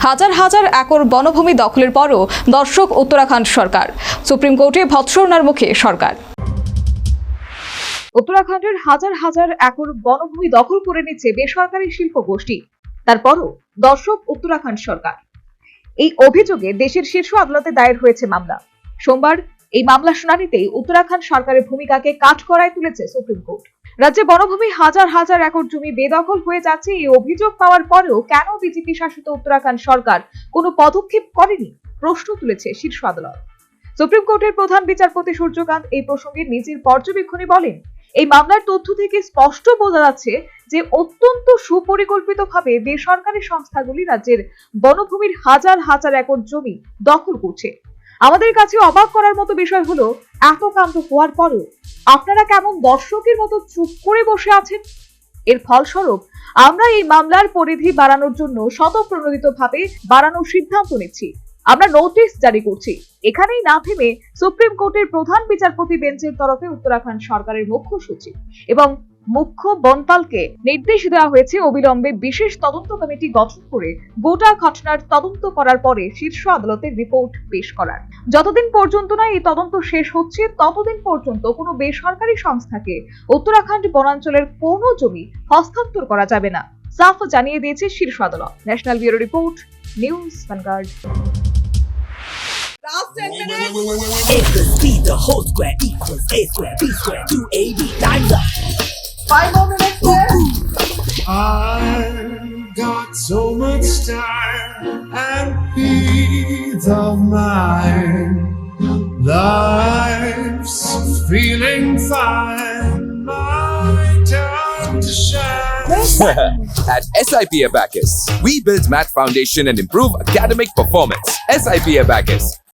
হাজার হাজার একর বনভূমি দখলের পরও দর্শক উত্তরাখণ্ড সরকার। সুপ্রিম কোর্টে ভৎসনার মুখে সরকার। উত্তরাখণ্ডের হাজার হাজার একর বনভূমি দখল করে নিচ্ছে বেসরকারি শিল্প গোষ্ঠী, তারপরও দর্শক উত্তরাখণ্ড সরকার। এই অভিযোগে দেশের শীর্ষ আদালতে দায়ের হয়েছে মামলা। সোমবার এই মামলা শুনানিতেই উত্তরাখণ্ড সরকারের ভূমিকাকে কাঠগড়ায় তুলেছে সুপ্রিম কোর্ট। রাজ্যে বনভূমি হাজার হাজার একর জমি বেদখল হয়ে যাচ্ছে, এই অভিযোগ পাওয়ার পরেও কেন বিজেপি শাসিত উত্তরাখণ্ড সরকার কোনো পদক্ষেপ করেনি, প্রশ্ন তুলেছে শীর্ষ আদালত। সুপ্রিম কোর্টের প্রধান বিচারপতি সূর্যকান্ত এই প্রসঙ্গে নিজের পর্যবেক্ষণে বলেন, এই মামলার তথ্য থেকে স্পষ্ট বোঝা যাচ্ছে যে অত্যন্ত সুপরিকল্পিতভাবে বেসরকারি সংস্থাগুলি রাজ্যের বনভূমির হাজার হাজার একর জমি দখল করছে। আমাদের কাছে অবাক করার মতো বিষয় হলো, এত কাণ্ড হওয়ার পরেও আপনারা কেমন দর্শকের মতো চুপ করে বসে আছেন। এর ফলস্বরূপ আমরা এই মামলার পরিধি বাড়ানোর জন্য স্বতঃপ্রণোদিতভাবে বাড়ানোর সিদ্ধান্ত নিচ্ছি। আমরা নোটিশ জারি করছি। এখানেই না থেমে সুপ্রিম কোর্টের প্রধান বিচারপতি বেঞ্চের তরফে উত্তরাখণ্ড সরকারের মুখ্য সচিব এবং মুখ্য বনপালকে নির্দেশ দেওয়া হয়েছে অবিলম্বে বিশেষ তদন্ত কমিটি গঠন করে গোটা ঘটনার তদন্ত করার পরে শীর্ষ আদালতের রিপোর্ট পেশ করার। যতদিন পর্যন্ত না এই তদন্ত শেষ হচ্ছে ততদিন পর্যন্ত কোনো বেসরকারি সংস্থাকে উত্তরাখণ্ড বনাঞ্চলের কোনো জমি হস্তান্তর করা যাবে না, সাফ জানিয়ে দিয়েছে শীর্ষ আদালত। National bureau report, news vanguard. Last 10 minutes. A plus B, the whole square equals A square, B square, 2AB, time's up. 5 more minutes there. I've got so much time and peace of mind. Life's feeling fine. My time to shine. At SIP Abacus, we build math foundation and improve academic performance. SIP Abacus,